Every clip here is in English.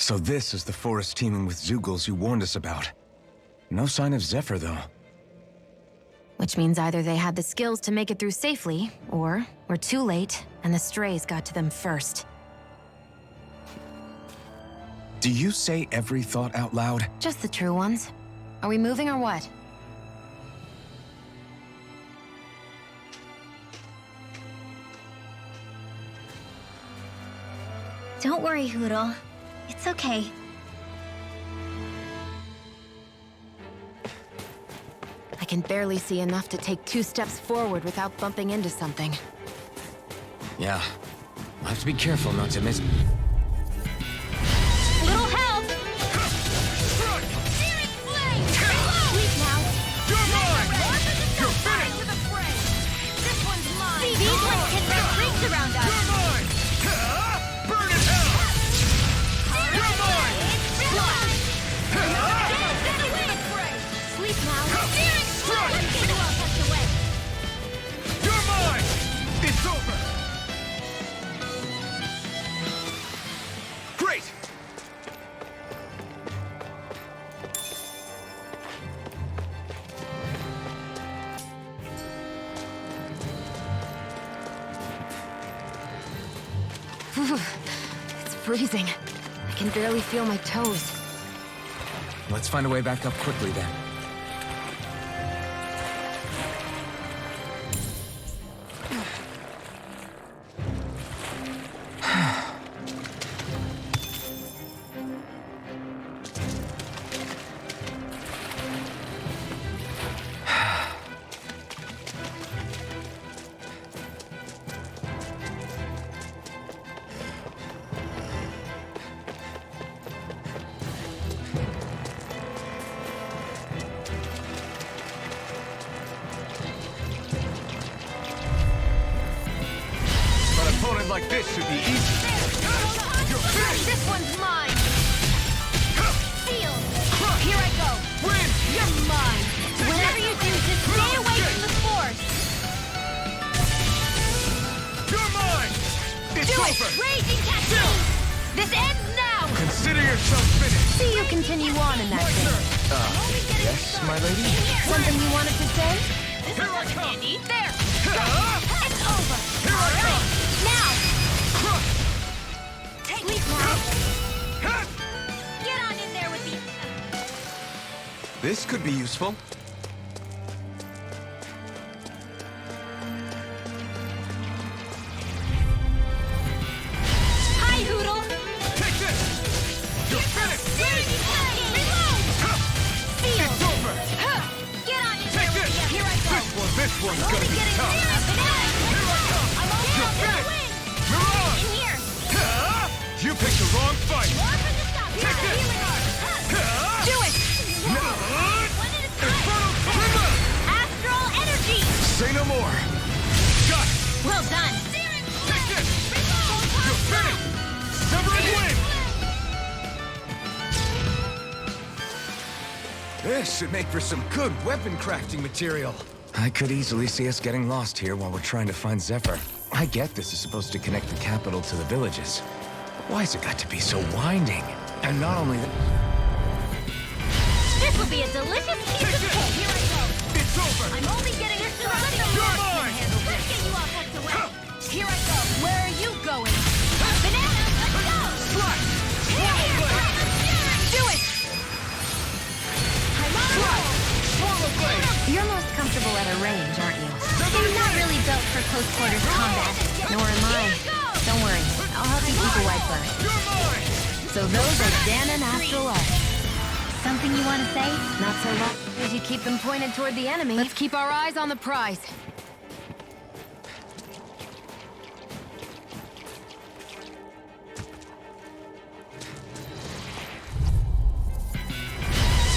So this is the forest teeming with Zeugles you warned us about. No sign of Zephyr, though. Which means either they had the skills to make it through safely, or we're too late, and the strays got to them first. Do you say every thought out loud? Just the true ones. Are we moving or what? Don't worry, Hootle. It's okay. I can barely see enough to take 2 steps forward without bumping into something. Yeah. I'll have to be careful not to miss... Little help! Sleep now. You're mine! You're Back to the fray. This one's mine. These ones can make rings around us. You're mine! Burn in hell! You're mine! Sleep now. Strike! Let's get you all tucked away. You're mine! It's over! Great! Whew. It's freezing. I can barely feel my toes. Let's find a way back up quickly, then. Like this should be easy. This one's mine. Seal. Here I go. Win! You're mine. Whatever you do, just stay away from the force. You're mine! It's Do over! it! Raging cascade! This ends now! Consider yourself finished! See you continue on in that thing. Yes, my lady? Something you wanted to say? Here I come! There! Here It's over! I come! Now! Sleep now! Get on in there with the... This could be useful. Hi, Hootle! Take this! You're finished! Reload! Seal! It's over! Get on in Take there with this! the... Here I go! This one's gonna be Getting tough! Here I go! I'm all You're out finished! win! Mirage! In here! You picked the wrong fight! More for the stop! Here's the healing art! Do it! One at a Infernal time! Trigger! Astral energy! Say no more! Got it! Well done! Take this! You're finished! Severing wing! This should make for some good weapon crafting material. I could easily see us getting lost here while we're trying to find Zephyr. I get this is supposed to connect the capital to the villages. But why's it got to be so winding? And not only that... This will be a delicious piece of cake! Here I go! It's over! I'm only getting started! You're mine! Let's get you all tucked away! Here I go! Where are you going? Banana, let's go! Slash! Do it! I'm on a roll! Swallow blade! You're most comfortable at a range, aren't you? I'm not really built for close quarters combat. Nor am I. Don't worry. I'll help you keep away first. You're mine! So those are Dahnan and Astral art. Something you want to say? Not so long as you keep them pointed toward the enemy. Let's keep our eyes on the prize.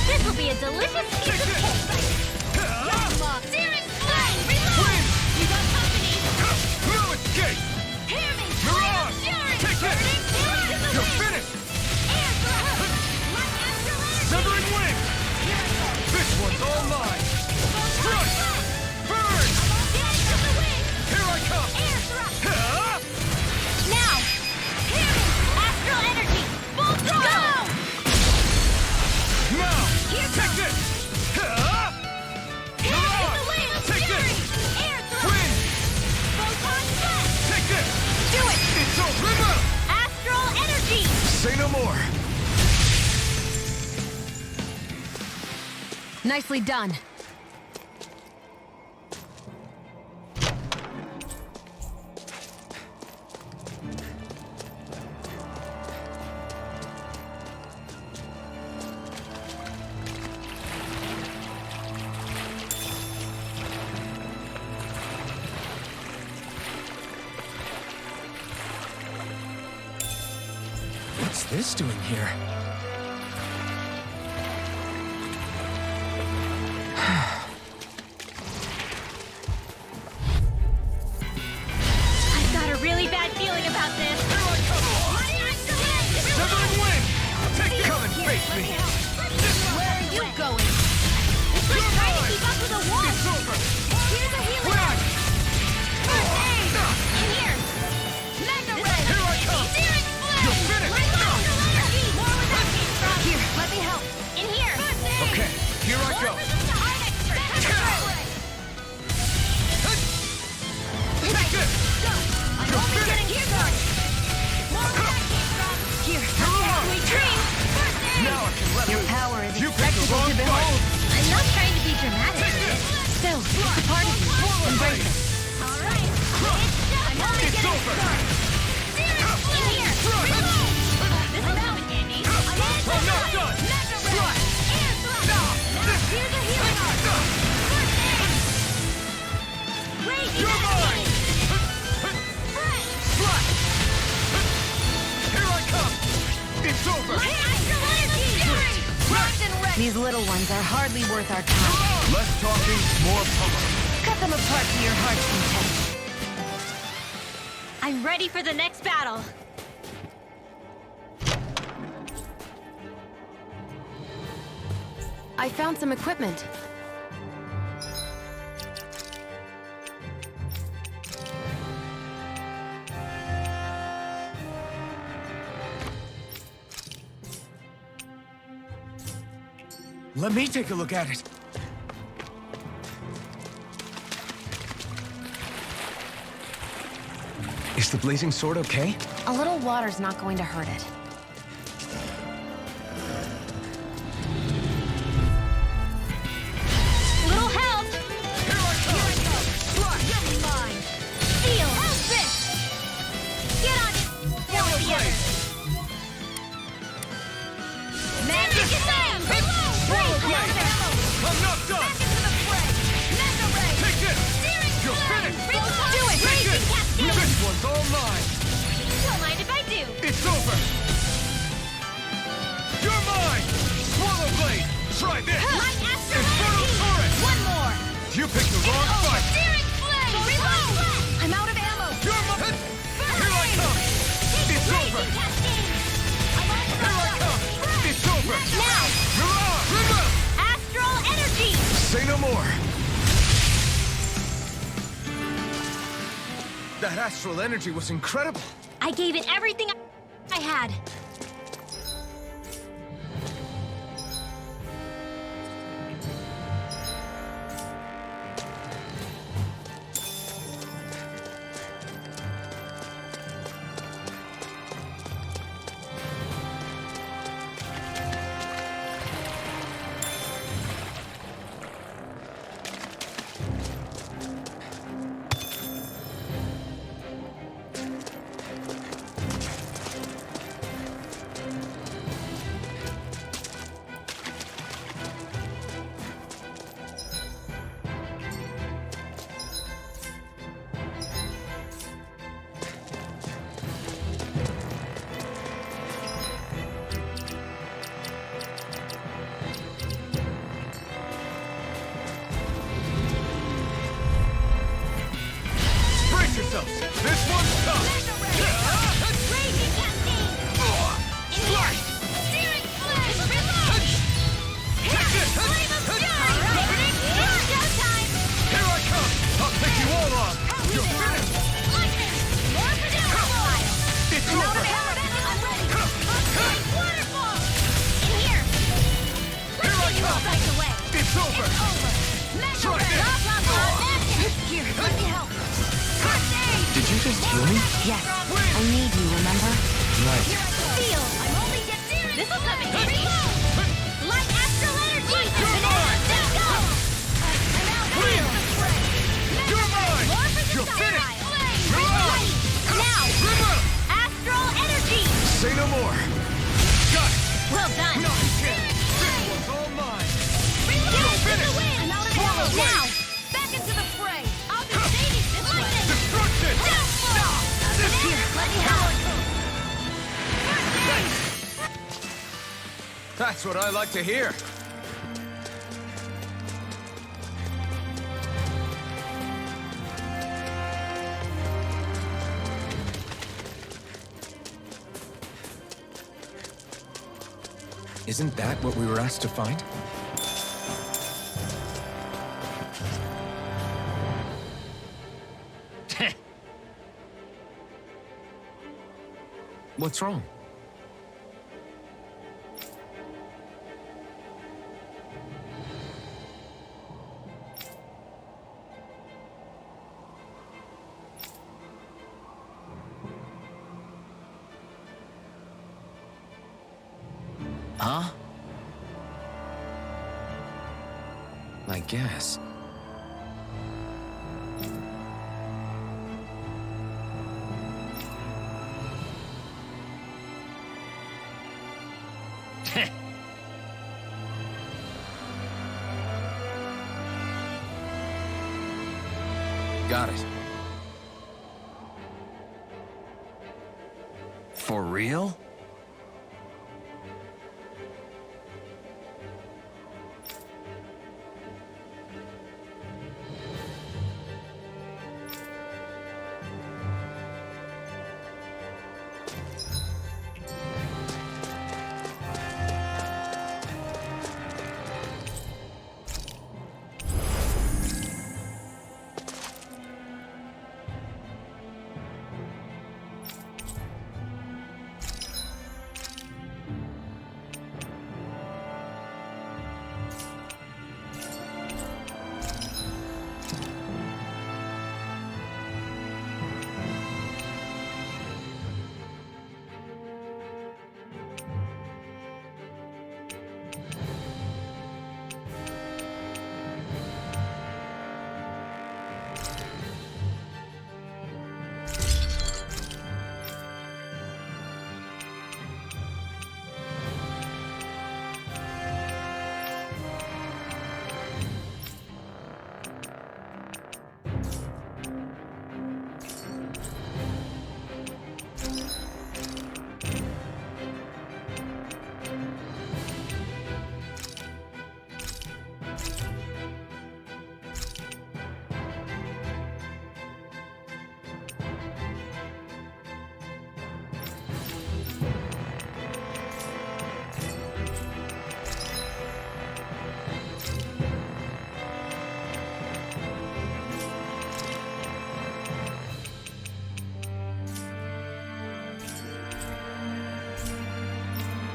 This will be a delicious piece of cake! Searing flame! Reload! You got company! No escape! Hear me! Mirage! Fury! Take this! Burning You're finished! Air thrust! Like astral energy! Severing wing! Here I go! This one's all mine! Crush! Burn! Get to the wing! Here I come! Air thrust! Now! Hear me! Astral energy! Full throttle! Say no more. Nicely done. What's this doing here? I've got a really bad feeling about this. Severed wing! Take it! Come and face me! Where are you going? It's like trying to keep up with a wall. It's over! Here's a healing arm. First aid. In here. Mega ray. Here I come! Searing flame. You're finished! Astral energy. More where that came from. Here, let me help. In here. First aid. Okay, here I go. Take it! I'm only getting here started. More where that came from. Here, Sweet dream. First aid. Now I can let your loose. power is You picked the expected wrong to fight! behold. I'm not trying to be dramatic. Still, it's a part of you. Embrace it. All right. I'm only It's getting over! started. Searing flame. In here. Reload. This is now handy. I'm not done! Mega ray. Air thrust. Here's a healing arm. First aid. Raging You're mine! energy. Fresh. Slash! Here I come! It's over! Astral energy. Rocked and ready. These little ones are hardly worth our time. Less talking, more pummeling. Cut them apart to your heart's content. I'm ready for the next battle. I found some equipment. Let me take a look at it. Is the blazing sword okay? A little water's not going to hurt it. Little help. Here I come! Slash! You're mine. Feel. How's this? Get on it. One with the other. Magic slam. Reload. Swallow Break blade. down ammo. I'm not done! Back into the fray. Mega ray. Take this! Searing You're flame. finished! Reload. Do it. Raging cascade. This one's all mine! Don't mind if I do. It's over! You're mine! Swallow blade! Try this! Light astral Infernal energy. torrent! One more. You picked the wrong Oh, fight! searing flame. Reload. I'm out of ammo. You're mine! Here I come! It's over! Raging cascade. I'm on Here I come! It's over! Now. Remember! Astral energy. Say no more. That astral energy was incredible. I gave it everything I had. Brace yourselves! This one's tough! Raging cascade. In here. Searing flame. Reload. Take this! Flame of fury. It's showtime. Here I come! I'll take you all on! You're finished! Lightning. More projectile. It's I'm over! ready. Waterfall. In here. Here I Let's get you all come. back away. It's over! Over. Mega Try ray. this. Blah, blah, blah. Here, let me help. First aid. Did you just heal me? Yes, I need you, remember? Right. Feel. I'm only This'll come in handy. Light Astral energy! You're mine! Let's go! Clear! You're mine! More for the You're finished! style. Reload! Now! Reload! Astral energy! Say no more. Got it! Well done! No, you can't! This one's all mine! Reload to the wind! Pull Now! away! Back into the fray! I'll be saving this one! Destruction! Here, let me have it! That's what I like to hear. Isn't that what we were asked to find? What's wrong? Huh? I guess. Got it. For real?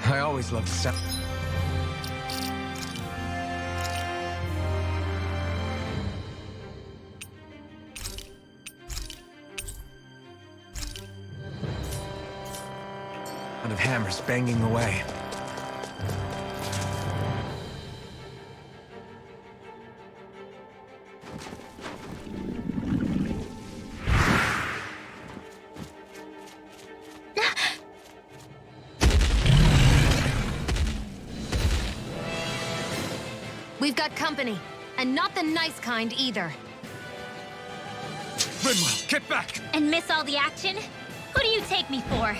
I always loved the sound. Of hammers banging away. We've got company, and not the nice kind either. Rinwell, get back! And miss all the action? Who do you take me for?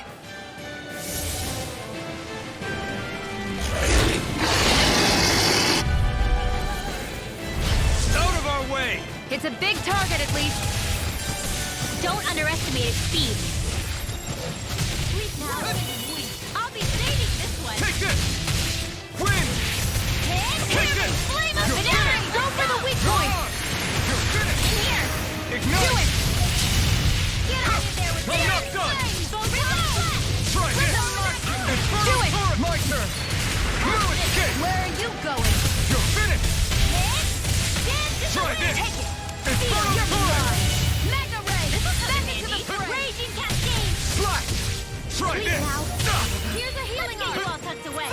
Out of our way! It's a big target, at least. Don't underestimate its speed. I'll be saving this one. Take this! Win! Take this! Flame up You're and finished! go for the weak point. You're finished! In here. Ignite! Do it. Get out of there with I'm not this. done! Reload. Try this! Inferno Do it! Sword! My turn! New escape! Where are you going? You're finished! Try this! Take it. Inferno Sword! Mega Ray. Back into the fray. Raging Cascade. Slash! Try Please this! now. Ah! Here's a healing all tucked away.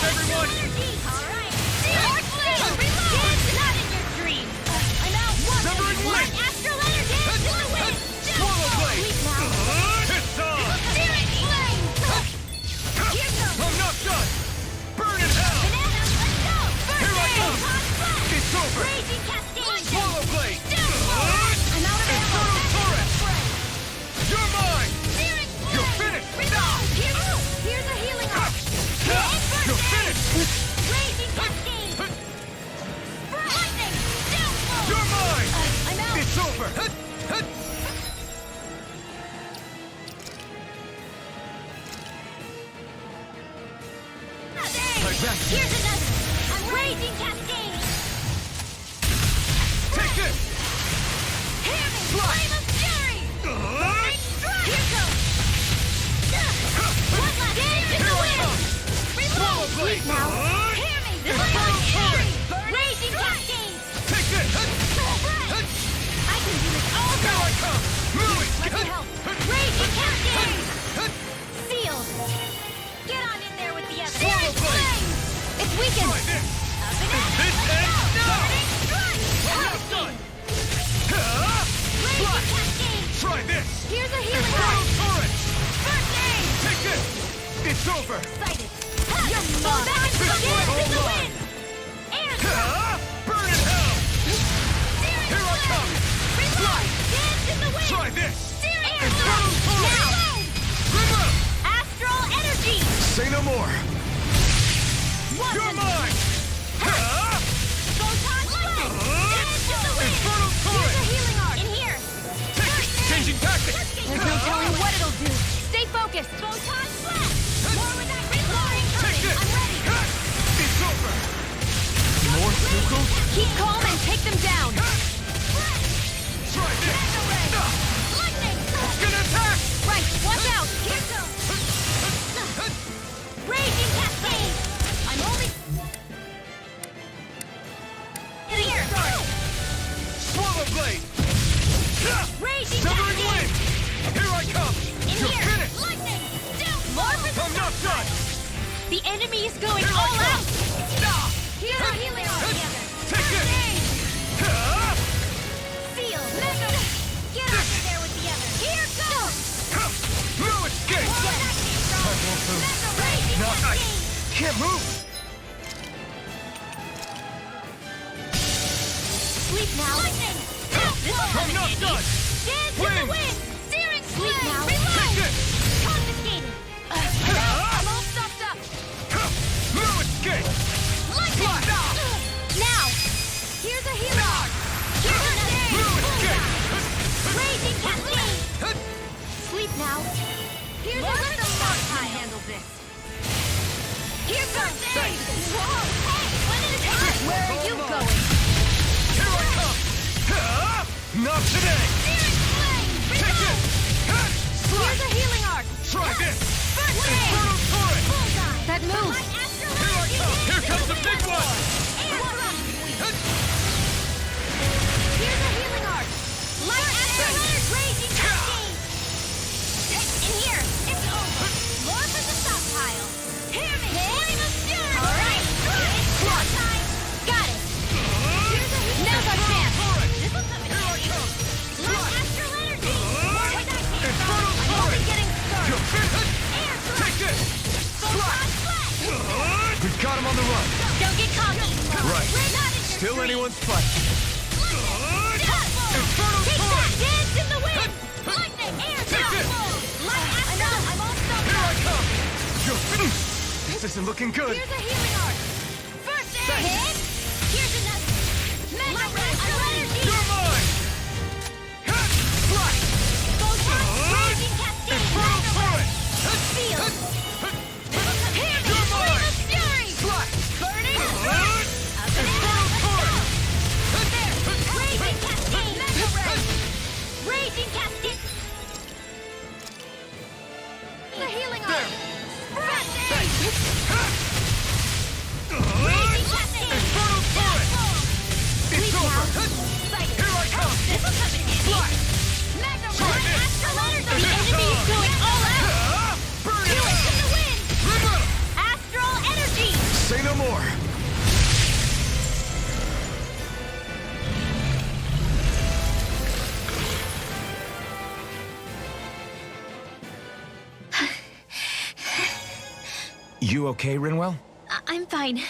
everyone! Alright. Dark Flame! Reload! Not in your dreams! I'm out! Summer and wind! Astral energy! To the wind! Swallow blade! It's on! Searing flame! Here goes! I'm not done! Burn in hell! Banana, let's go! Here I Birthday! come! Hot flash! It's over! Raging cascade! Swallow blade! I'm out of ammo! Infernal turret! You're mine! Searing flame! You're finished! Reload! Here's a healing arc! You're finished! Raging cascade! Lightning! Downfall! You're mine! I'm out! It's over! Here's another! I'm raging cascade! Take this! Hear me! Flame of fury! Burning strike! Here goes! One last dance in the wind! Reload! blade! Now! Hear me! Flame of fury! Raging cascade! Take this! I can do this all Here I day! come! Moving! Let me help! Raging cascade! Sealed! Get on in there with the others! Swallow blade! It's weakened! Try this! A banana! This Let's ends go! now! Burning strike! I'm not done! Raging cascade! Try this! Here's a healing Infernal arc! turret! First aid! Take this! It's over! Excited! Go back to the Hold wind! In the on. wind! Air drop! Burn in hell! Searing Here I come! Reload! Dance in the wind! Try this! Searing Infernal turret! Now! Reload! Astral energy! Say no more! One You're mine! Photon blast! Dance in the wind! Infernal Here's turret! a healing arc! In here! Take it! Changing tactics! There's no telling what it'll do. Stay focused. Photon blast! More with that reloading! Take this! I'm ready! It's over! More Hootle? Keep calm and take them down. Try this! Lightning! Gonna attack! Right, watch out. Here goes! Raging cascade! I'm only... Here! Swallow blade! Raging Severing cascade! wind! Here I come! In You're here! finished! Lightning! Down! More for the I'm not done! The enemy is going Here I all come! out! Here's a healing arc together! Take this! Seal! Mega! Get out of there with the others! Here goes! No escape! More with that came from! I won't move. Mega raging No, I cascade! can't move! Sleep now! Lightning! I'm not done! Dance in the Wind! wind! Searing flame! now. Reload! Take this! Confiscated! I'm all stuffed up! No escape! Lightning! Now! Here's a healing arc! Here's another! No escape! Raging cascade! Sleep now! Here's a stockpile! Handle this! Here goes! Whoa! Hey! When did it happen? Where are you Hold on. going? Here I come! Not today! Searing flame! Take Reload! this! Here's a healing arc! Try this! First aid! Infernal turret! Bullseye! That move. My astral Here I energy come! hits Here in comes the the big wind. one! Air thrust! Here's a healing arc! Light astral energy! Raging cascade! In here! It's over! More for the stockpile! Hear me! Flame of fury! Alright! It's war time! Got it! Here's a healing Now's our arc! chance. This'll come in handy! Light astral energy! More with that came from! Infernal I'm only turret! getting started! You're finished! Air thrust! Take this! Photon blast! We've got him on the run! Don't get cocky! Right. We're not in your Still dreams. anyone's fight! Infernal Take that! turret! Dance in the wind! Lightning! Air! Take this! Light astral! I'm all stuffed Here I up! come! You're finished! This isn't looking good! Here's a healing arc! First aid! Hit! Here's another! Mega astral energy! You're mine! Fly! Photon! Raging cascade! Infernal Mega turret! Seal! Hear me! You're Flame mine! of fury! Fly! Burning! Infernal turret! Raging cascade! Mega Raging cascade! The healing arc! First aid! Raging cascade! Infernal turret! It's over! Here I come! This'll come in handy! Fly! Mega Try this! astral energy! The enemy is going all out! Burn Do it! it to the wind! Reload! Astral energy! You okay, Rinwell? I'm fine.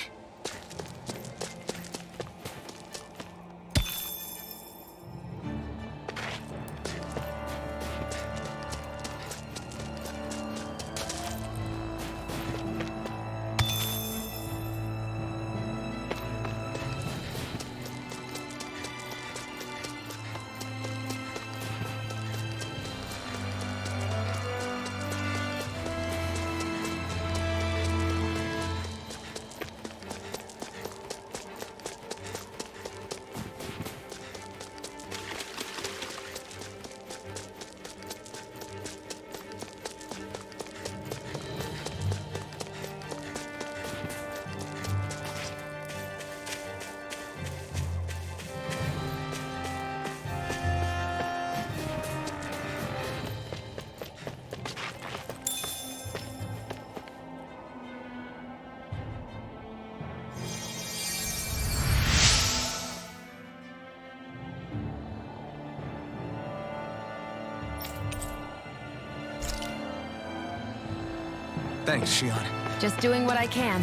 Thanks, Shion. Just doing what I can.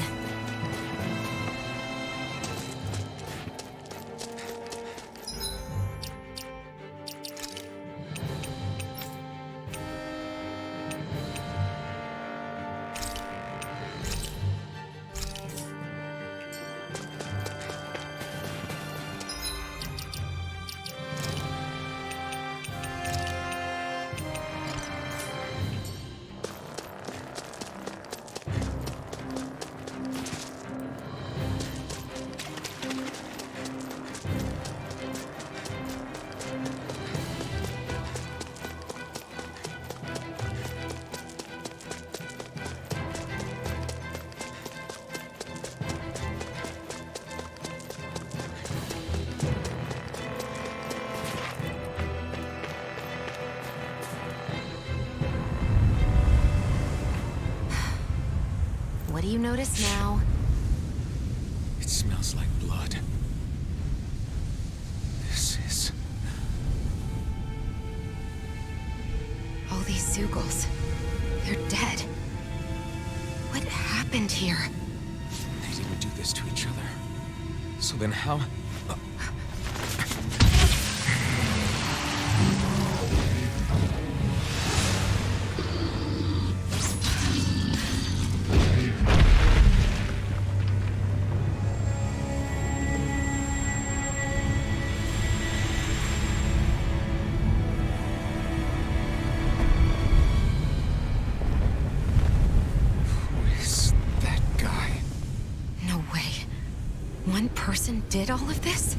What do you notice now? It smells like blood. This is... All these Zeugles. They're dead. What happened here? They didn't do this to each other. So then how... One person did all of this?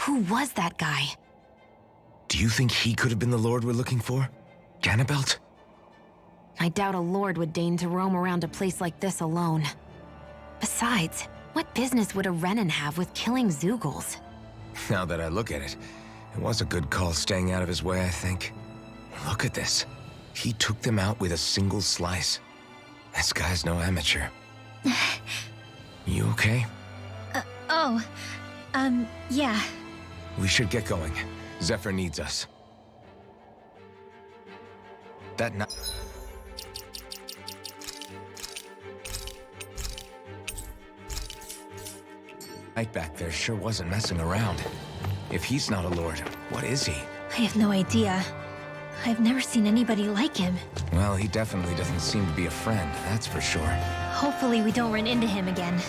Who was that guy? Do you think he could have been the Lord we're looking for? Ganabelt? I doubt a lord would deign to roam around a place like this alone. Besides, what business would a Renan have with killing Zeugles? Now that I look at it, it was a good call staying out of his way, I think. Look at this. He took them out with a single slice. This guy's no amateur. You okay? Yeah. We should get going. Zephyr needs us. That night back there sure wasn't messing around. If he's not a lord, what is he? I have no idea. I've never seen anybody like him. Well, he definitely doesn't seem to be a friend, that's for sure. Hopefully we don't run into him again.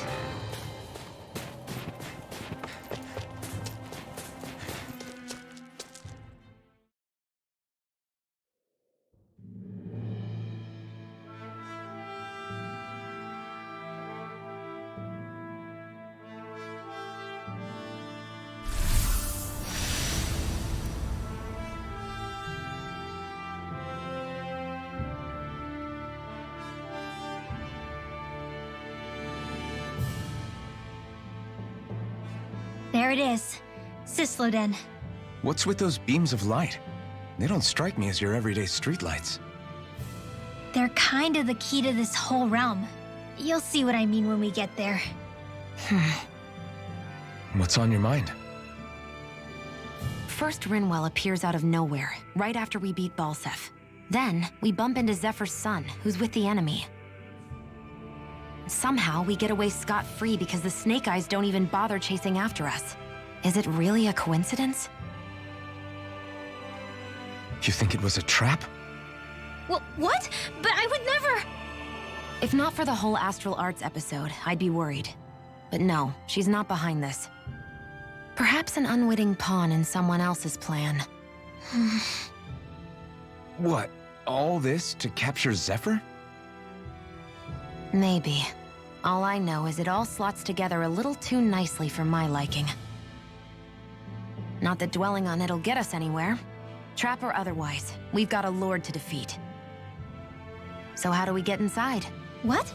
There it is. Cysloden. What's with those beams of light? They don't strike me as your everyday streetlights. They're kind of the key to this whole realm. You'll see what I mean when we get there. What's on your mind? First, Rinwell appears out of nowhere, right after we beat Balseph. Then, we bump into Zephyr's son, who's with the enemy. Somehow, we get away scot-free because the Snake Eyes don't even bother chasing after us. Is it really a coincidence? You think it was a trap? What? But I would never... If not for the whole Astral Arts episode, I'd be worried. But no, she's not behind this. Perhaps an unwitting pawn in someone else's plan. What? All this to capture Zephyr? Maybe. All I know is it all slots together a little too nicely for my liking. Not that dwelling on it'll get us anywhere. Trap or otherwise, we've got a lord to defeat. So how do we get inside? What?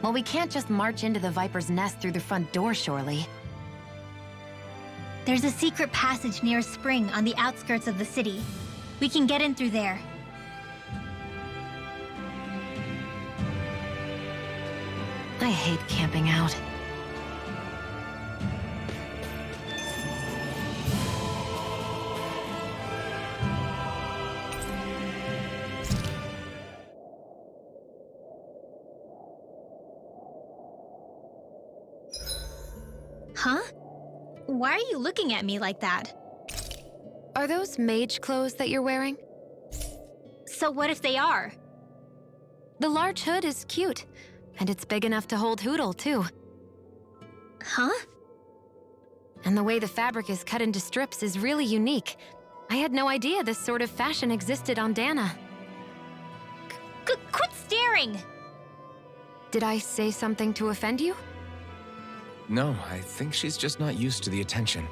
Well, we can't just march into the Viper's nest through the front door, surely. There's a secret passage near a spring on the outskirts of the city. We can get in through there. I hate camping out. Huh? Why are you looking at me like that? Are those mage clothes that you're wearing? So what if they are? The large hood is cute, and it's big enough to hold Hootle, too. Huh? And the way the fabric is cut into strips is really unique. I had no idea this sort of fashion existed on Dahna. Quit staring! Did I say something to offend you? No, I think she's just not used to the attention.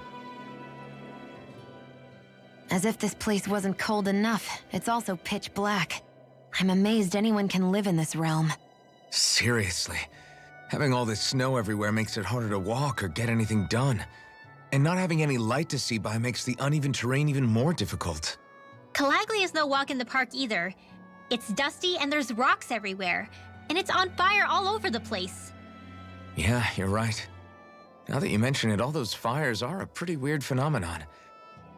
As if this place wasn't cold enough, it's also pitch black. I'm amazed anyone can live in this realm. Seriously. Having all this snow everywhere makes it harder to walk or get anything done. And not having any light to see by makes the uneven terrain even more difficult. Calaglia is no walk in the park either. It's dusty and there's rocks everywhere. And it's on fire all over the place. Yeah, you're right. Now that you mention it, all those fires are a pretty weird phenomenon.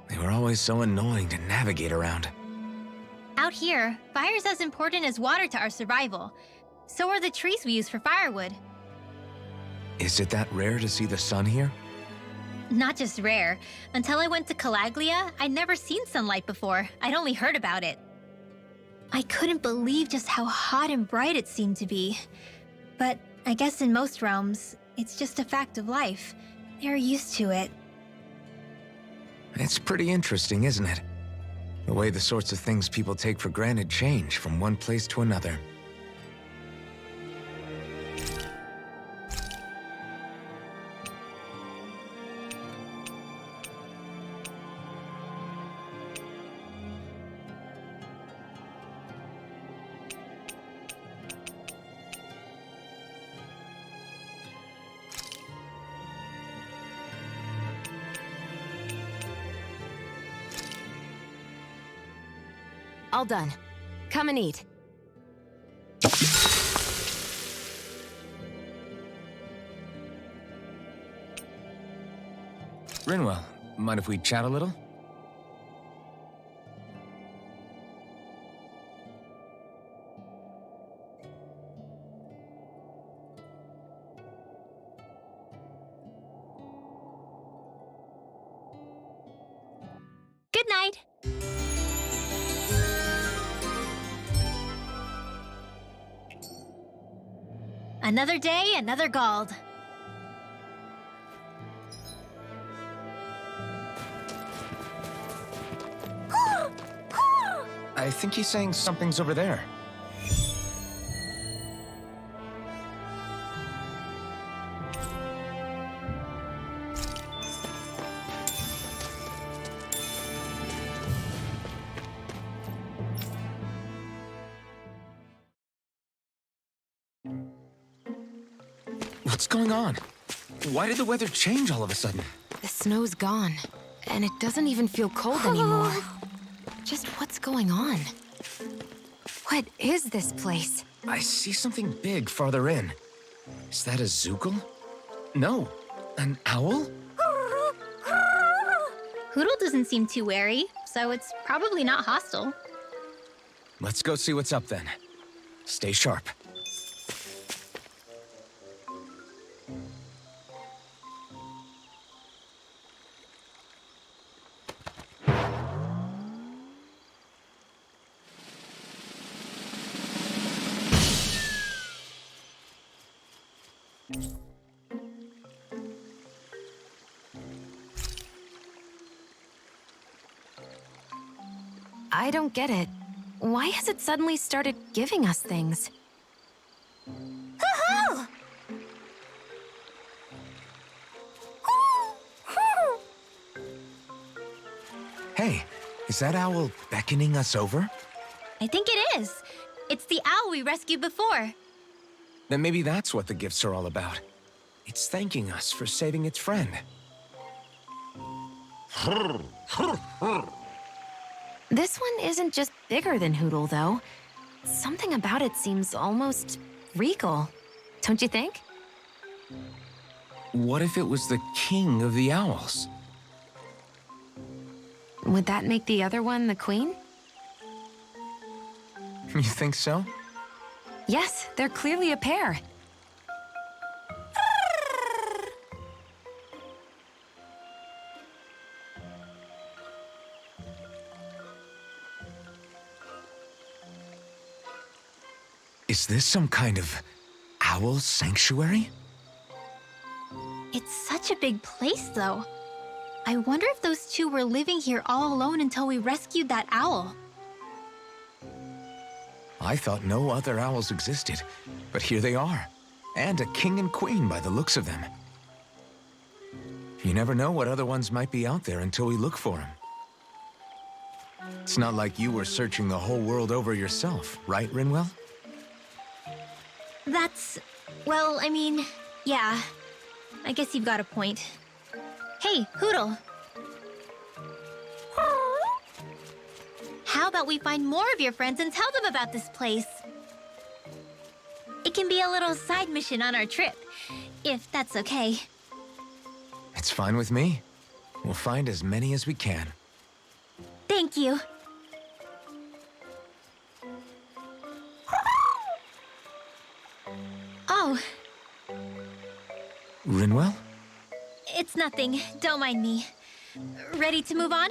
They were always so annoying to navigate around. Out here, fire's as important as water to our survival. So are the trees we use for firewood. Is it that rare to see the sun here? Not just rare. Until I went to Calaglia, I'd never seen sunlight before. I'd only heard about it. I couldn't believe just how hot and bright it seemed to be. But I guess in most realms, it's just a fact of life. They're used to it. It's pretty interesting, isn't it? The way the sorts of things people take for granted change from one place to another. All done. Come and eat. Rinwell, mind if we chat a little? Good night. Another day, another Gald. I think he's saying something's over there. What's going on? Why did the weather change all of a sudden? The snow's gone, and it doesn't even feel cold anymore. Just what's going on? What is this place? I see something big farther in. Is that a Zookle? No, an owl? Hootle doesn't seem too wary, so it's probably not hostile. Let's go see what's up then. Stay sharp. I don't get it. Why has it suddenly started giving us things? Hey, is that owl beckoning us over? I think it is. It's the owl we rescued before. Then maybe that's what the gifts are all about. It's thanking us for saving its friend. This one isn't just bigger than Hootle, though. Something about it seems almost regal, don't you think? What if it was the king of the owls? Would that make the other one the queen? You think so? Yes, they're clearly a pair. Is this some kind of owl sanctuary? It's such a big place, though. I wonder if those two were living here all alone until we rescued that owl. I thought no other owls existed, but here they are. And a king and queen by the looks of them. You never know what other ones might be out there until we look for them. It's not like you were searching the whole world over yourself, right, Rinwell? Well, I mean, yeah. I guess you've got a point. Hey, Hootle. How about we find more of your friends and tell them about this place? It can be a little side mission on our trip, if that's okay. It's fine with me. We'll find as many as we can. Thank you. Oh, Rinwell? it's nothing. Don't mind me. Ready to move on?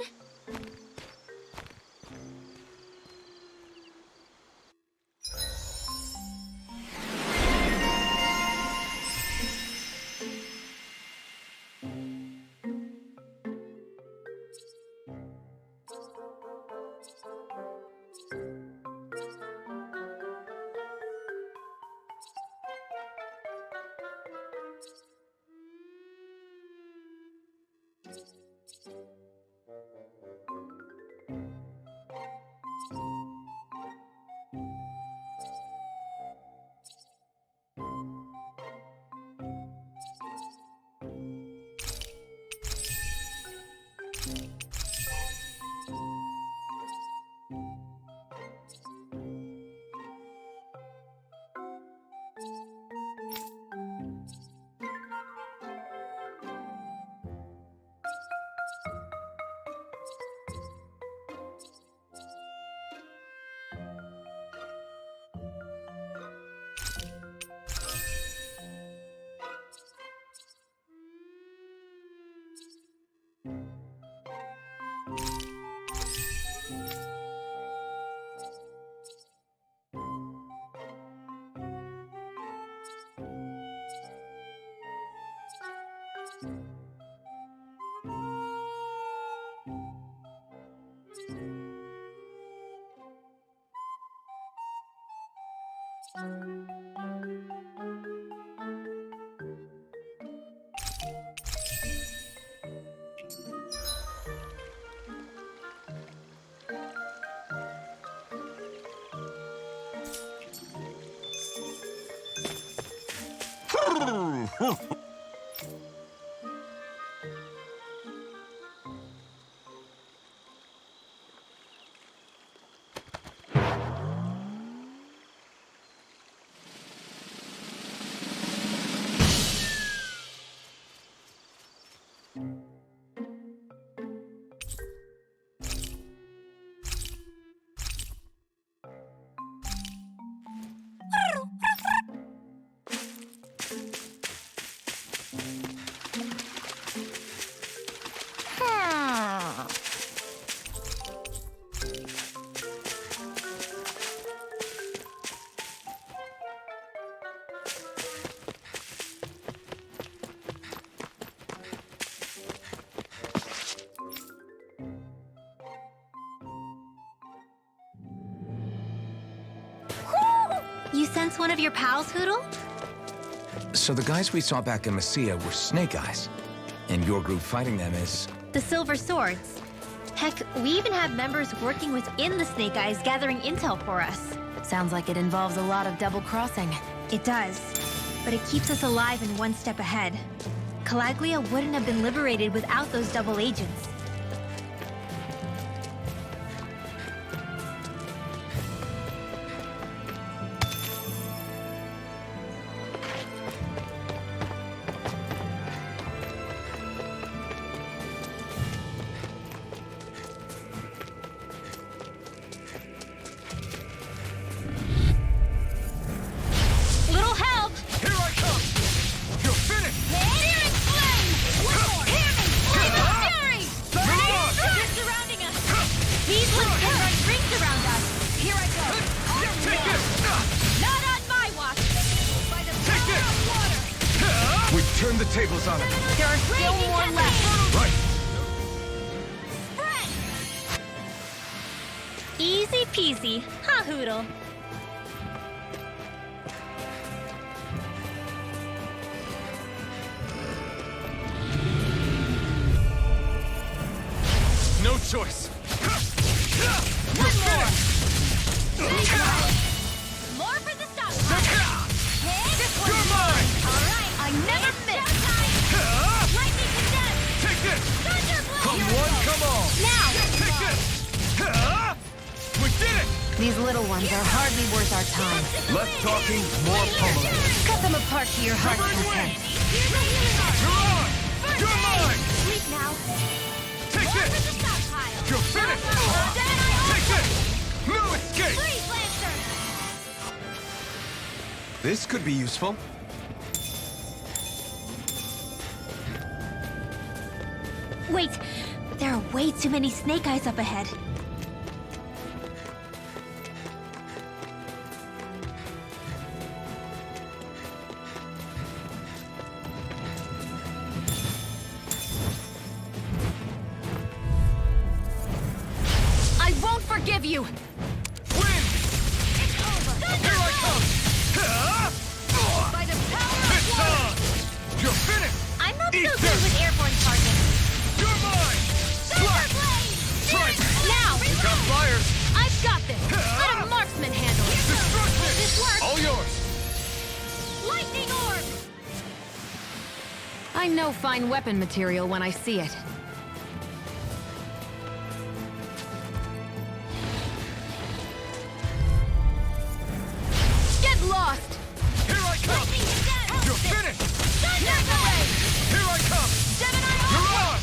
You sense one of your pals, Hootle? So the guys we saw back in Messia were Snake Eyes, and your group fighting them is... The Silver Swords. Heck, we even have members working within the Snake Eyes gathering intel for us. Sounds like it involves a lot of double-crossing. It does, but it keeps us alive and one step ahead. Calaglia wouldn't have been liberated without those double agents. Here I come! You're finished! Searing flame! One more! Hear me! Flame of fury! Move on! They're surrounding us! These ones can run rings around us! Here I go! Take this! Not on my watch! By the Take power this! of water! We've turned the tables on them. There are still Raging more left. Right. Spread! Easy peasy, huh, Hootle? No choice! One more! More for the stockpile! This one! You're mine! Alright! I never miss! Lightning condensed! Take this! Thunderblade! Come one, come all! Now! Take this! We did it! These little ones are hardly worth our time. Less talking, more pummeling. Cut them apart to your heart's content. Here's the healing art! You're on! You're mine! Sleep now! Take More for this! the stockpile! You're finished! Then I Take this! No escape! Freeze Lancer! This could be useful. Wait! There are way too many Snake Eyes up ahead. I won't forgive you! Win! It's over! Here I come! By the power This of water! time! You're finished! I'm not so Eat good this! with airborne targets. You're mine! Thunderblade! Try! Now! You got flyers! I've got this! Let a marksman handle it! Destruction! This works! All yours! Lightning orb! I know fine weapon material when I see it. Get lost! Here I come! Lightning condensed! You're finished! Thunderblade! Here I come! Gemini You're orb! on!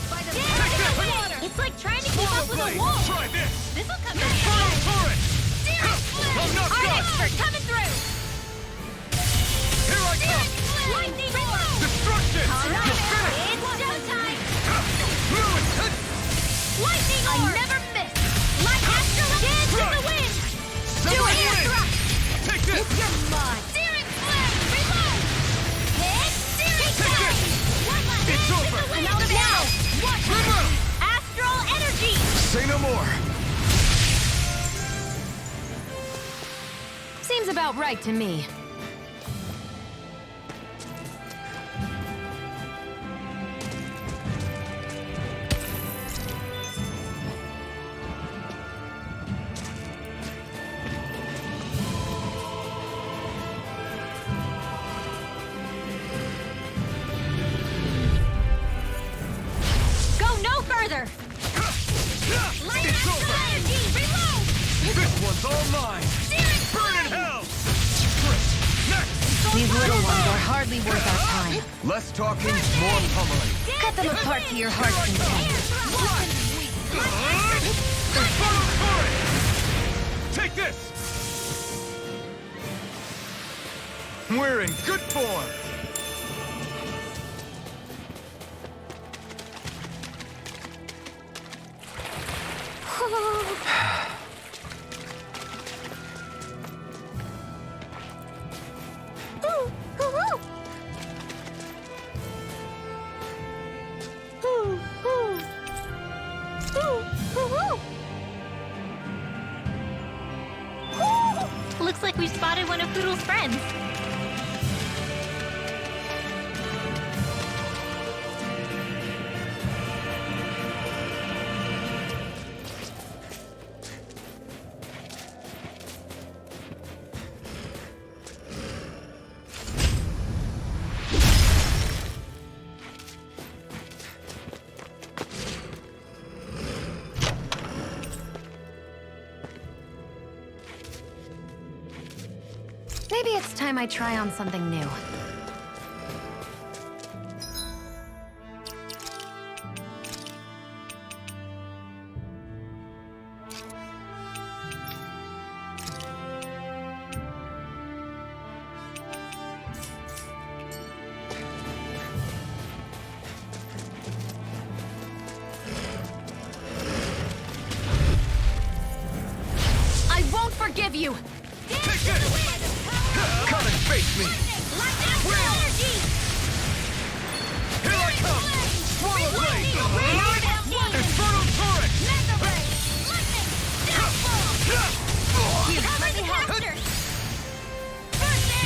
By the Take power this! of water! It's like trying to keep Swallow up with a blade! wolf! Try this! This'll come Infernal back! torrent! Searing flame! I'm not Our done! expert coming through! Here I come! Lightning orb! Destruction! All right, You're finished! it's showtime! Lewis! Lightning orb! I never miss! Like Astral dance in the wind! Do Somebody it! win! Take this! You're mine! Searing flame! Reload! Hit! Searing flame! One left! It's over! In the wind! Now! Watch Remember! Astral energy! Say no more. Seems about right to me. Go no further! Light It's Astral over! energy! Reload! This one's all mine! Searing Burn in flame! hell! Straight! Next! These little ones are hardly worth our time. Less talking, more pummeling. Cut them apart to your heart's content. Infernal torrent! Take this! We're in good form! Looks like we spotted one of Hootle's friends. Maybe it's time I try on something new. I won't forgive you! Take this! Come and face me! Here I come! Swallow blade! Infernal turret!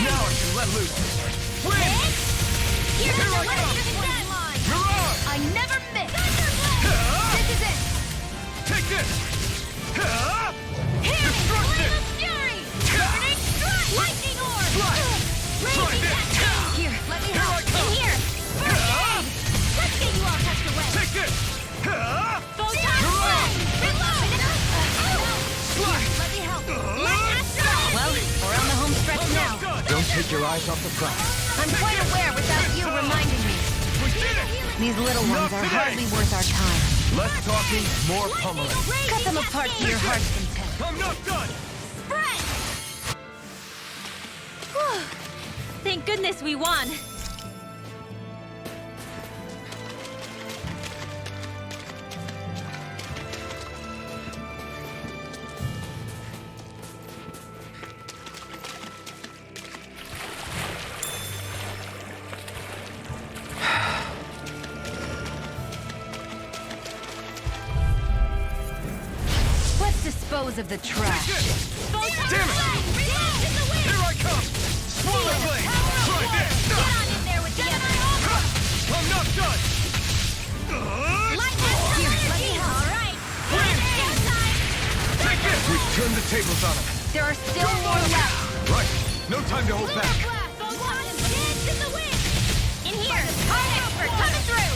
Now I can let loose! Win! Here I come! Mirage! I never miss! This is it! Take this! Destruction! Lightning orb! Try this! Here, let me Here I help! come! Here! Let's get you all tucked away! Take this! Photon flame! Slash! Let me help! Astral! Well, we're on the home stretch now. Don't take your eyes off the prize. I'm quite aware without you reminding me. We did it! These little ones are hardly worth our time. Less talking, more pummeling. Cut them apart to your heart's content. I'm not done! Thank goodness we won. Let's dispose of the trash. Damn it! Here I come! Swallow blade! Try this! Get on in there with the others. I'm not done! Here, let me help. All right. Take this! We've turned the tables on him. There are still more left. Right. No time to hold back. In here, our expert coming through.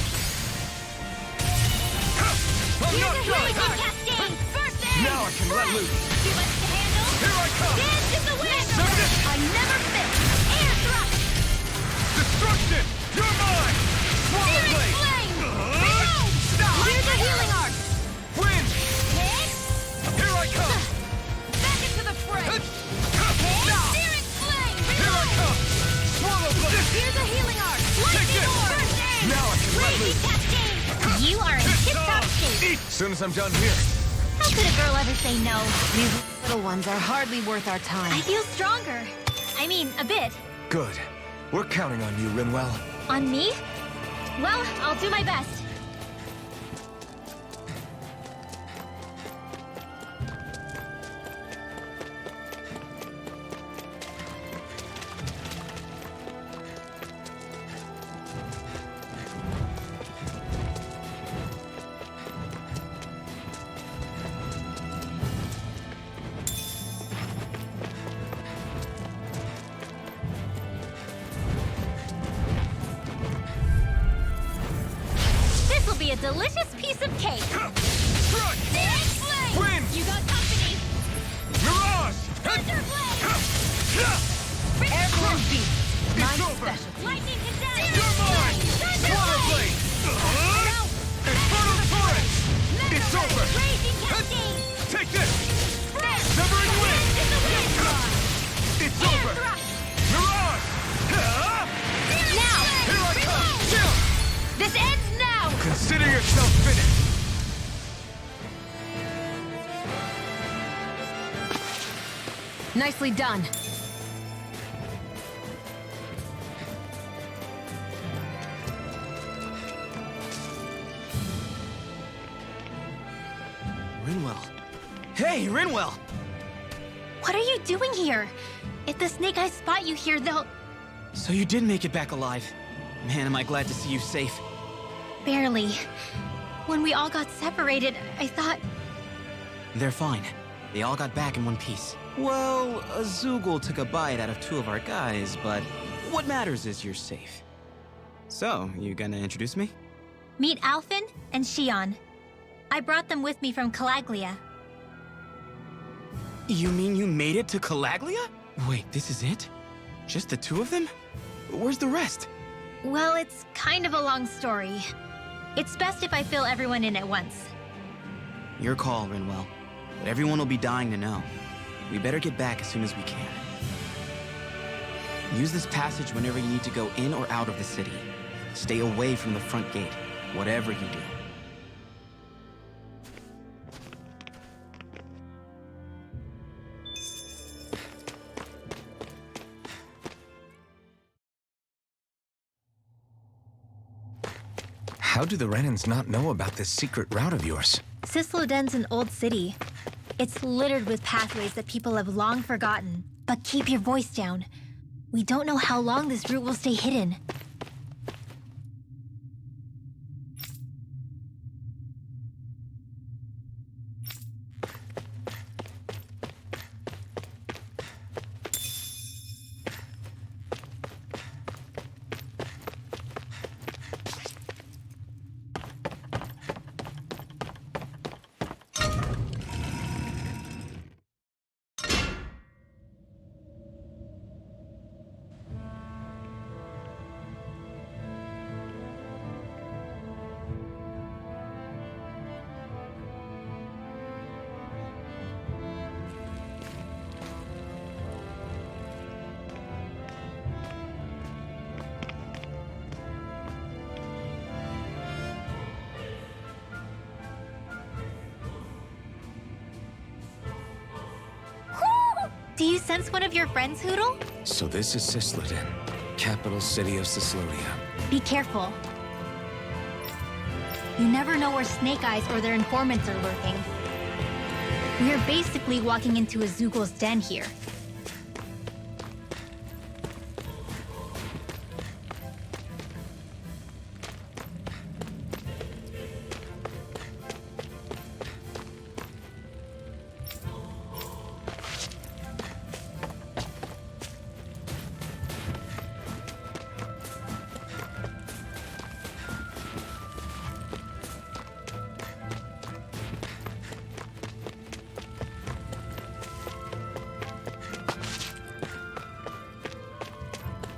I'm not Here's a done! healing cascade. First aid. Now I can let loose! Too much to handle. Here I come! Dance in the wind. Seven it! I never miss. Air thrust. Destruction! You're mine! Swallow Spirit blade! flame. Stop! Here's a healing arc. Wind! Hit. Here I come! Back into the fray. Hit. Stop! Spirit flame. Here I come! Swallow blade! Here's a healing arc. Take Lightning this! orb. First aid. Now I can let Raging loose! cascade. You are in tip-top shape. As soon as I'm done here. How could a girl ever say no? These little ones are hardly worth our I time. feel stronger. I mean, a bit. Good. We're counting on you, Rinwell. On me? Well, I'll do my best. This'll be a delicious piece of cake. Strike! Big flame! Wind! You got company. Mirage! Thunder blade! Airborne beast. It's My over! specialty. Lightning condense! You're mine! Swallow blade! Infernal turret! It's over! Raging cascade! Take this! Fresh! Severing wind! In the wind! It's Air over! thrust! Mirage! Now! Here I come! Chill! This ends now! Consider yourself finished. Nicely done. Rinwell. Hey, Rinwell! What are you doing here? If the Snake Eyes spot you here, they'll... So you did make it back alive. Man, am I glad to see you safe. Barely. When we all got separated, I thought... They're fine. They all got back in one piece. Well, a Zoogle took a bite out of 2 of our guys, but what matters is you're safe. So, you gonna introduce me? Meet Alphen and Shion. I brought them with me from Calaglia. You mean you made it to Calaglia? Wait, this is it? Just the 2 of them? Where's the rest? Well, it's kind of a long story. It's best if I fill everyone in at once. Your call, Rinwell. But everyone will be dying to know. We better get back as soon as we can. Use this passage whenever you need to go in or out of the city. Stay away from the front gate, whatever you do. How do the Renans not know about this secret route of yours? Cysloden's an old city. It's littered with pathways that people have long forgotten. But keep your voice down. We don't know how long this route will stay hidden. Do you sense one of your friends, Hootle? So this is Cysloden, capital city of Cyslodia. Be careful. You never know where Snake Eyes or their informants are lurking. We are basically walking into a Zoogle's den here.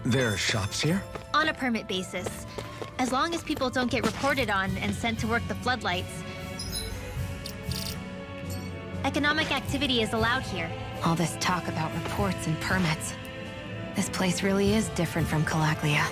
There are shops here? On a permit basis. As long as people don't get reported on and sent to work the floodlights. Economic activity is allowed here. All this talk about reports and permits. This place really is different from Calaglia.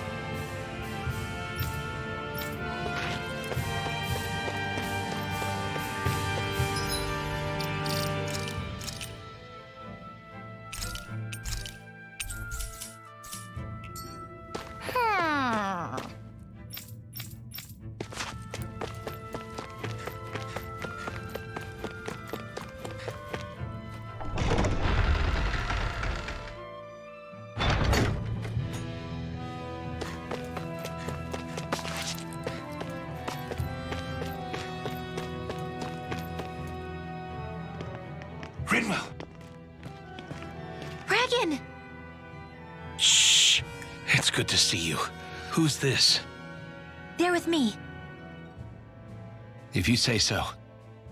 Rinwell! Dragon! Shh! It's good to see you. Who's this? They're with me. If you say so.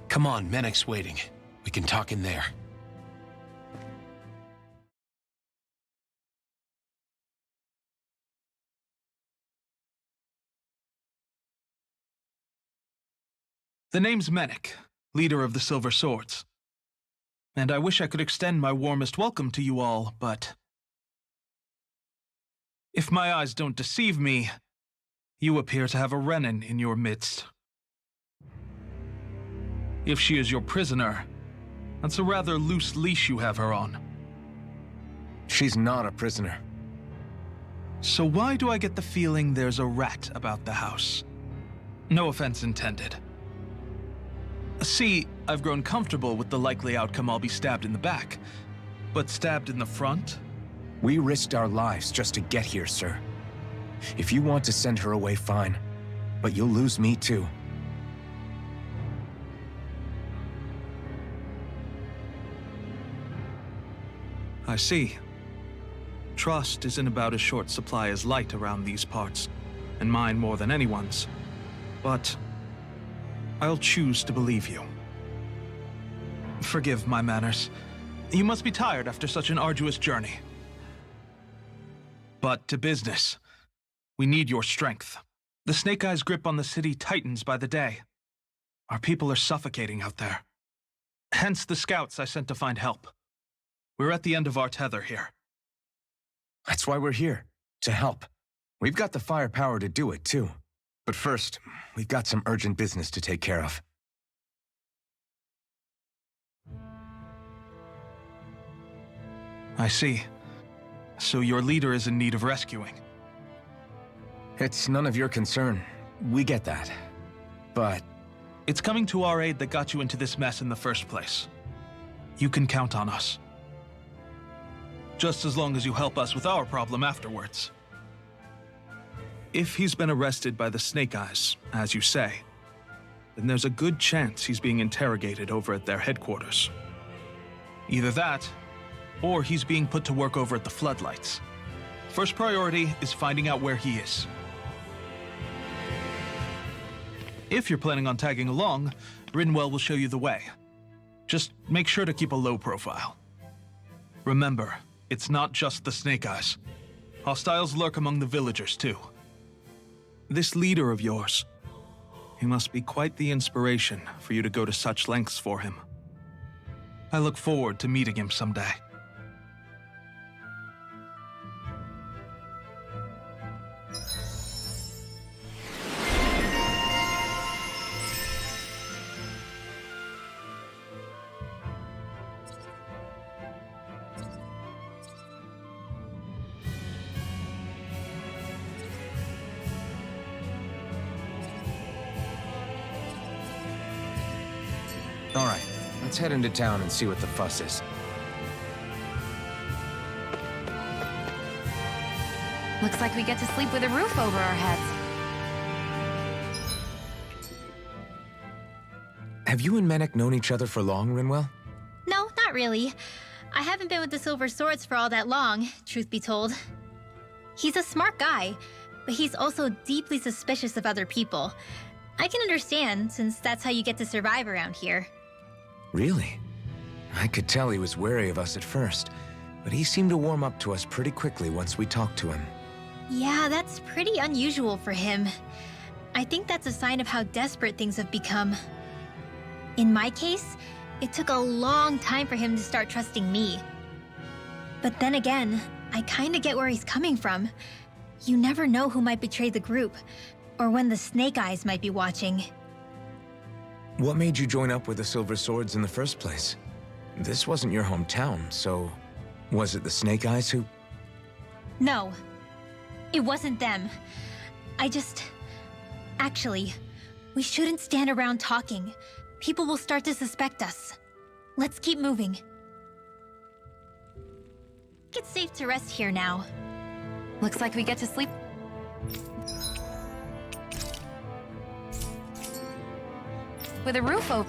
Come on, Meneck's waiting. We can talk in there. The name's Meneck, leader of the Silver Swords. And I wish I could extend my warmest welcome to you all, but... if my eyes don't deceive me, you appear to have a Renan in your midst. If she is your prisoner, that's a rather loose leash you have her on. She's not a prisoner. So why do I get the feeling there's a rat about the house? No offense intended. See, I've grown comfortable with the likely outcome I'll be stabbed in the back. But stabbed in the front? We risked our lives just to get here, sir. If you want to send her away, fine. But you'll lose me too. I see. Trust is in about as short supply as light around these parts, and mine more than anyone's. But I'll choose to believe you. Forgive my manners. You must be tired after such an arduous journey. But to business. We need your strength. The Snake Eyes' grip on the city tightens by the day. Our people are suffocating out there. Hence the scouts I sent to find help. We're at the end of our tether here. That's why we're here, to help. We've got the firepower to do it, too. But first, we've got some urgent business to take care of. I see. So your leader is in need of rescuing. It's none of your concern. We get that. But It's coming to our aid that got you into this mess in the first place. You can count on us. Just as long as you help us with our problem afterwards. If he's been arrested by the Snake Eyes, as you say, then there's a good chance he's being interrogated over at their headquarters. Either that, or he's being put to work over at the Floodlights. First priority is finding out where he is. If you're planning on tagging along, Rinwell will show you the way. Just make sure to keep a low profile. Remember, it's not just the Snake Eyes. Hostiles lurk among the villagers, too. This leader of yours, he must be quite the inspiration for you to go to such lengths for him. I look forward to meeting him someday. all right, let's head into town and see what the fuss is. Looks like we get to sleep with a roof over our heads. Have you and Meneck known each other for long, Rinwell? No, not really. I haven't been with the Silver Swords for all that long, truth be told. He's a smart guy, but he's also deeply suspicious of other people. I can understand, since that's how you get to survive around here. Really? I could tell he was wary of us at first, but he seemed to warm up to us pretty quickly once we talked to him. Yeah, that's pretty unusual for him. I think that's a sign of how desperate things have become. In my case, it took a long time for him to start trusting me. But then again, I kinda get where he's coming from. You never know who might betray the group, or when the Snake Eyes might be watching. What made you join up with the Silver Swords in the first place? This wasn't your hometown, so was it the Snake Eyes who... No, it wasn't them. Actually, we shouldn't stand around talking. People will start to suspect us. Let's keep moving. It's safe to rest here now. Looks like we get to sleep with a roof over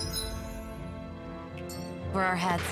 our heads.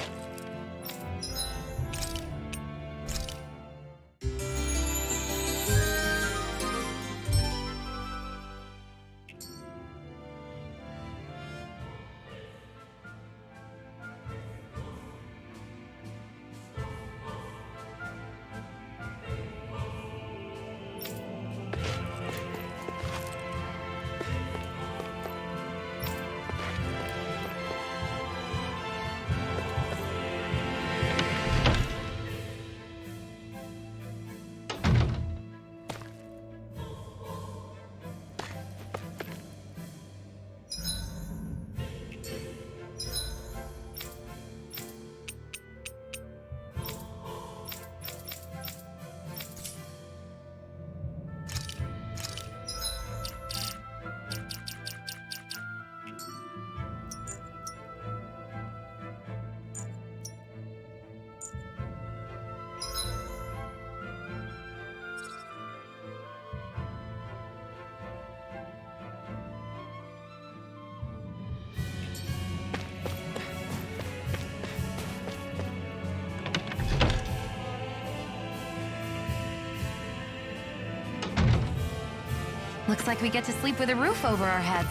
Looks like we get to sleep with a roof over our heads.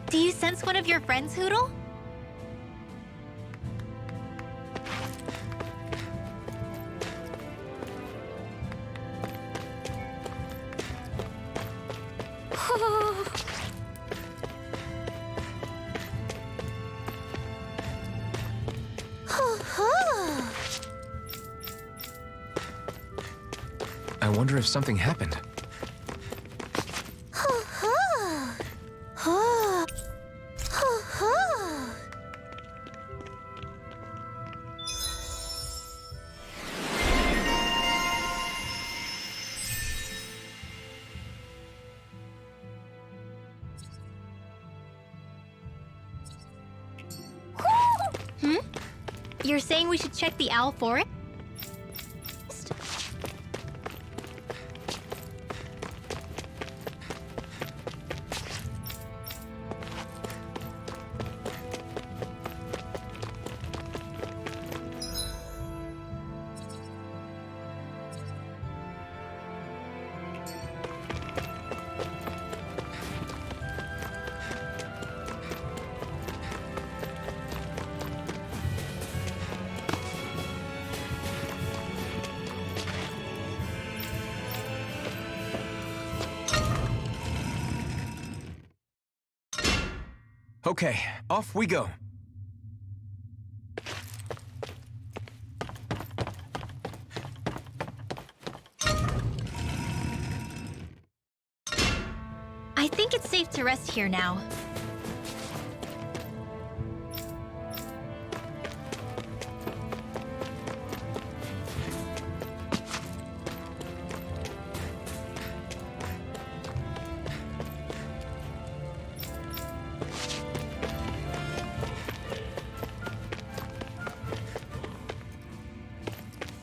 Do you sense one of your friends, Hootle? I wonder if something happened. You're saying we should check the owl forest? Okay, off we go. I think it's safe to rest here now.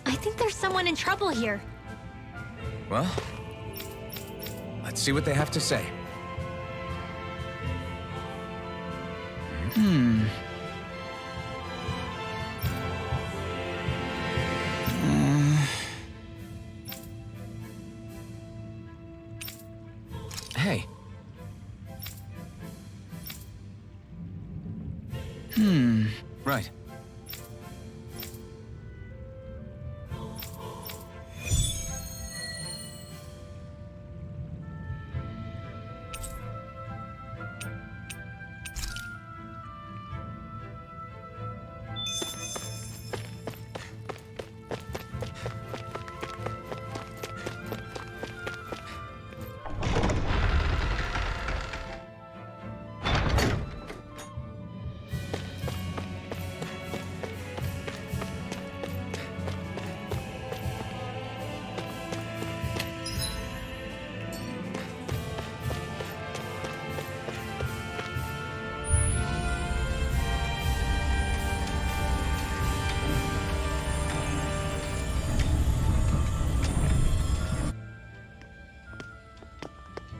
I think there's someone in trouble here. Well, let's see what they have to say. Hey. Right.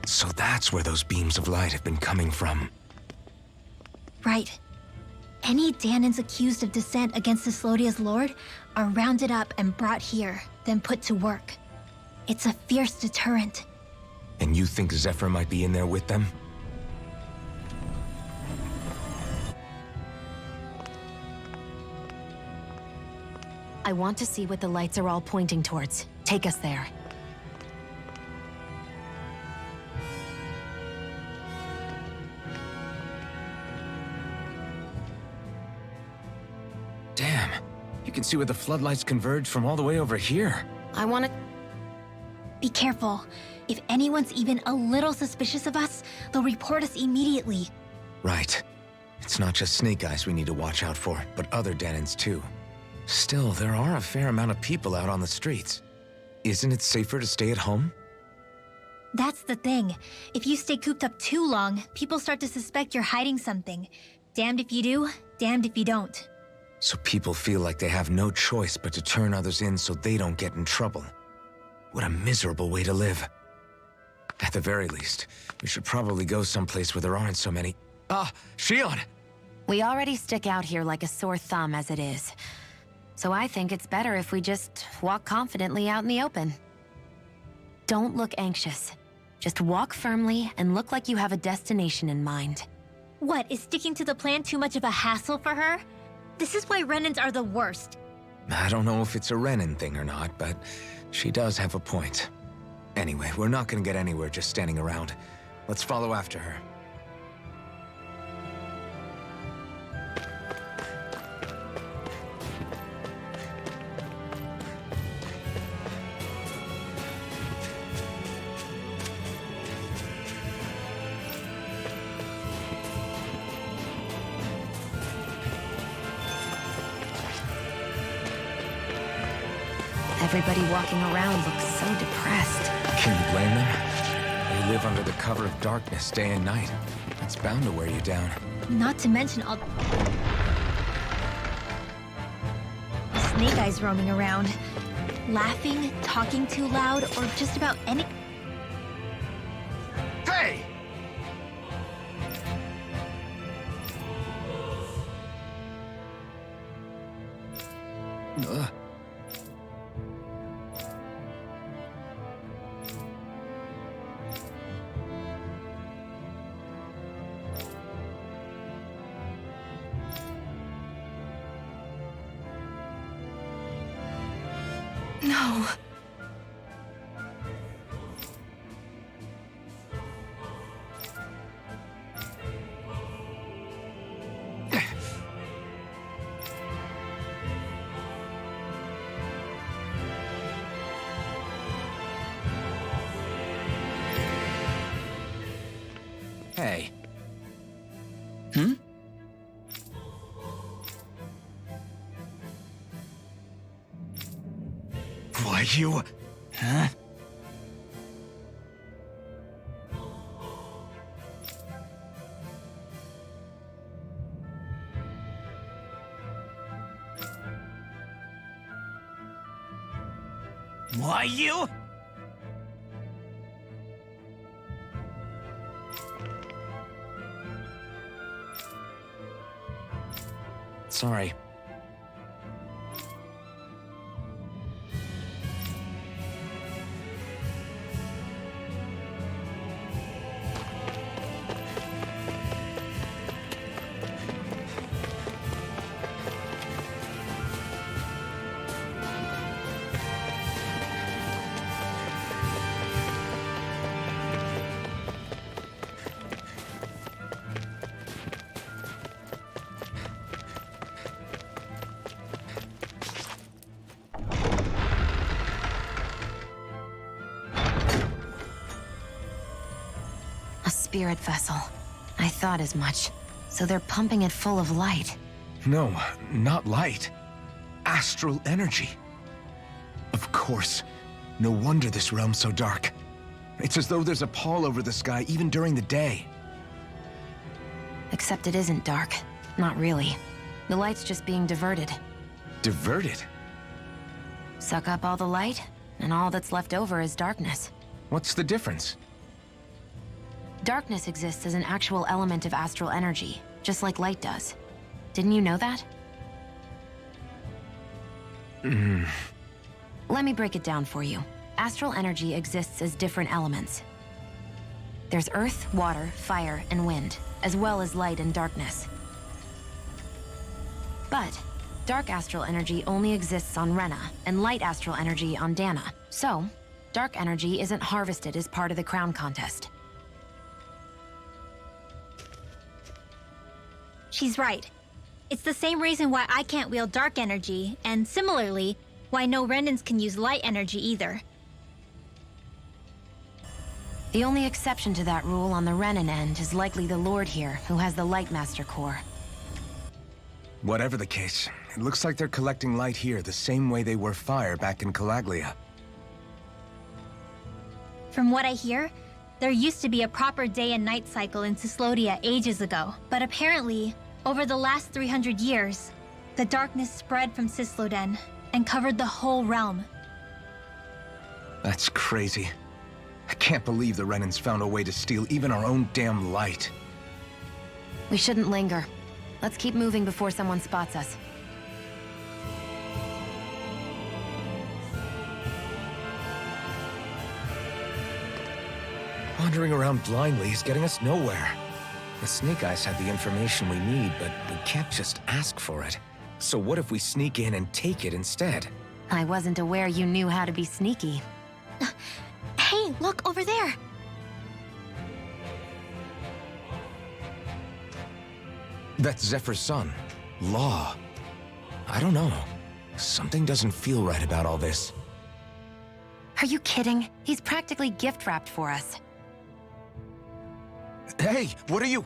So that's where those beams of light have been coming from. Right. Any Dahnans accused of dissent against Cyslodia's lord are rounded up and brought here, then put to work. It's a fierce deterrent. And you think Zephyr might be in there with them? I want to see what the lights are all pointing towards. Take us there. Damn, you can see where the floodlights converge from all the way over here. I want to... Be careful. If anyone's even a little suspicious of us, they'll report us immediately. Right. It's not just Snake Eyes we need to watch out for, but other Dahnans too. Still, there are a fair amount of people out on the streets. Isn't it safer to stay at home? That's the thing. If you stay cooped up too long, people start to suspect you're hiding something. Damned if you do, damned if you don't. So people feel like they have no choice but to turn others in so they don't get in trouble. What a miserable way to live. At the very least, we should probably go someplace where there aren't so many... Shion! We already stick out here like a sore thumb as it is. So I think it's better if we just walk confidently out in the open. Don't look anxious. Just walk firmly and look like you have a destination in mind. What, is sticking to the plan too much of a hassle for her? This is why Renans are the worst. I don't know if it's a Renan thing or not, but she does have a point. Anyway, we're not gonna get anywhere just standing around. Let's follow after her. Everybody walking around looks so depressed. Can you blame them? They live under the cover of darkness day and night. It's bound to wear you down. Not to mention all... Snake Eyes roaming around. Laughing, talking too loud, or just about any... Hey! No. Hey. Why, you... Huh? Why you? Sorry. Spirit vessel. I thought as much. So they're pumping it full of light. No, not light. Astral energy. Of course. No wonder this realm's so dark. It's as though there's a pall over the sky even during the day. Except it isn't dark. Not really. The light's just being diverted. Diverted? Suck up all the light, and all that's left over is darkness. What's the difference? Darkness exists as an actual element of astral energy, just like light does. Didn't you know that? Let me break it down for you. Astral energy exists as different elements. There's earth, water, fire, and wind, as well as light and darkness. But dark astral energy only exists on Rena, and light astral energy on Dahna. So, dark energy isn't harvested as part of the crown contest. She's right. It's the same reason why I can't wield dark energy, and similarly, why no Renans can use light energy either. The only exception to that rule on the Renan end is likely the Lord here, who has the Lightmaster core. Whatever the case, it looks like they're collecting light here the same way they were fire back in Calaglia. From what I hear, there used to be a proper day and night cycle in Cyslodia ages ago. But apparently, over the last 300 years, the darkness spread from Cysloden and covered the whole realm. That's crazy. I can't believe the Renans found a way to steal even our own damn light. We shouldn't linger. Let's keep moving before someone spots us. Wandering around blindly is getting us nowhere. The Snake Eyes have the information we need, but we can't just ask for it. So what if we sneak in and take it instead? I wasn't aware you knew how to be sneaky. Hey, look over there! That's Zephyr's son, Law. I don't know. Something doesn't feel right about all this. Are you kidding? He's practically gift-wrapped for us. Hey, what are you?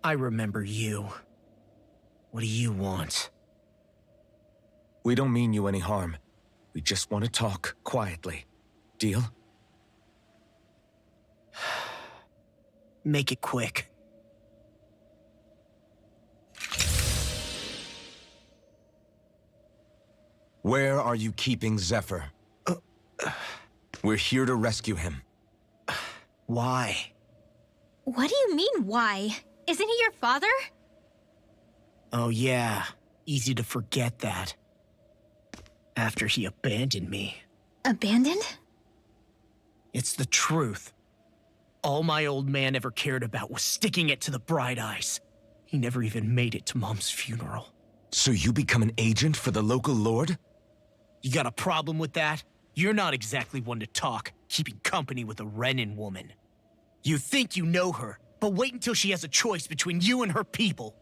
I remember you. What do you want? We don't mean you any harm. We just want to talk quietly. Deal? Make it quick. Where are you keeping Zephyr? We're here to rescue him. Why? What do you mean, why? Isn't he your father? Oh yeah, easy to forget that. After he abandoned me. Abandoned? It's the truth. All my old man ever cared about was sticking it to the Bright Eyes. He never even made it to Mom's funeral. So you become an agent for the local lord? You got a problem with that? You're not exactly one to talk, keeping company with a Renan woman. You think you know her, but wait until she has a choice between you and her people.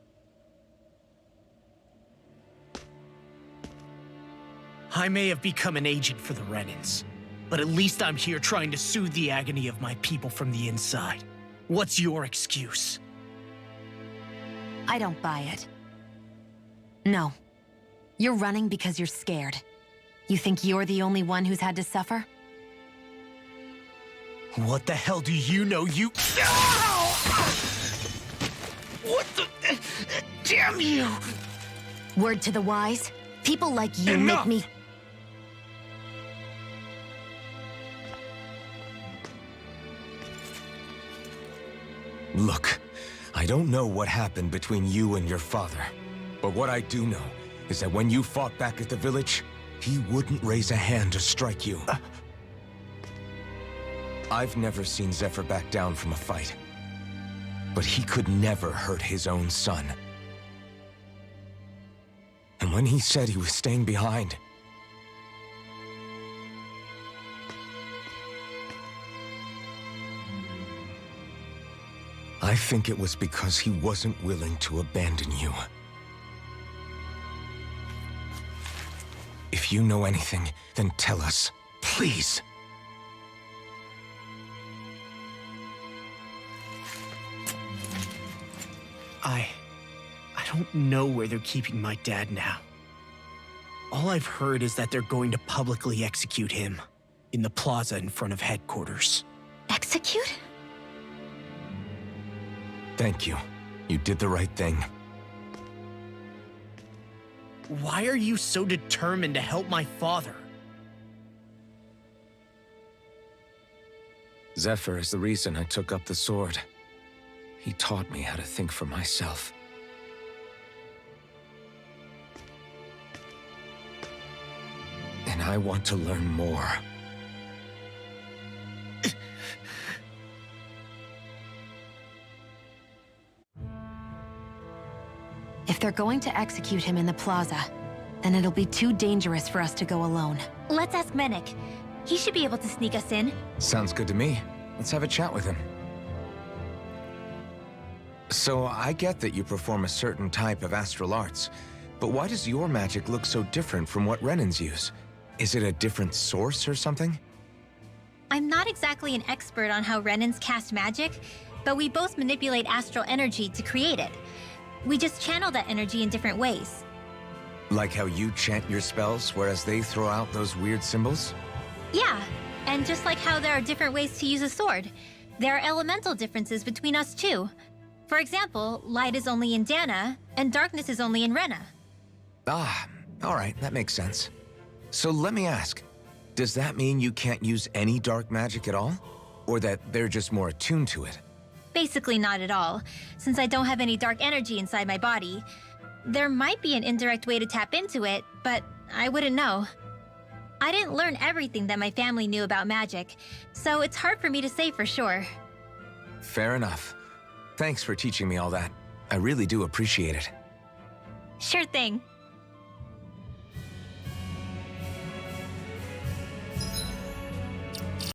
I may have become an agent for the Renans, but at least I'm here trying to soothe the agony of my people from the inside. What's your excuse? I don't buy it. No. You're running because you're scared. You think you're the only one who's had to suffer? What the hell do you know, you— What the— Damn you! Word to the wise, people like you Enough! make me— Look, I don't know what happened between you and your father. But what I do know is that when you fought back at the village, he wouldn't raise a hand to strike you. I've never seen Zephyr back down from a fight. But he could never hurt his own son. And when he said he was staying behind, I think it was because he wasn't willing to abandon you. If you know anything, then tell us, please. I don't know where they're keeping my dad now. All I've heard is that they're going to publicly execute him in the plaza in front of headquarters. Execute? Thank you. You did the right thing. Why are you so determined to help my father? Zephyr is the reason I took up the sword. He taught me how to think for myself. And I want to learn more. If they're going to execute him in the plaza, then it'll be too dangerous for us to go alone. Let's ask Meneck. He should be able to sneak us in. Sounds good to me. Let's have a chat with him. So I get that you perform a certain type of astral arts, but why does your magic look so different from what Renans use? Is it a different source or something? I'm not exactly an expert on how Renans cast magic, but we both manipulate astral energy to create it. We just channel that energy in different ways. Like how you chant your spells, whereas they throw out those weird symbols? Yeah, and just like how there are different ways to use a sword, there are elemental differences between us too. For example, light is only in Dahna, and darkness is only in Rena. Ah, alright, that makes sense. So let me ask, does that mean you can't use any dark magic at all? Or that they're just more attuned to it? Basically not at all, since I don't have any dark energy inside my body. There might be an indirect way to tap into it, but I wouldn't know. I didn't learn everything that my family knew about magic, so it's hard for me to say for sure. Fair enough. Thanks for teaching me all that. I really do appreciate it. Sure thing.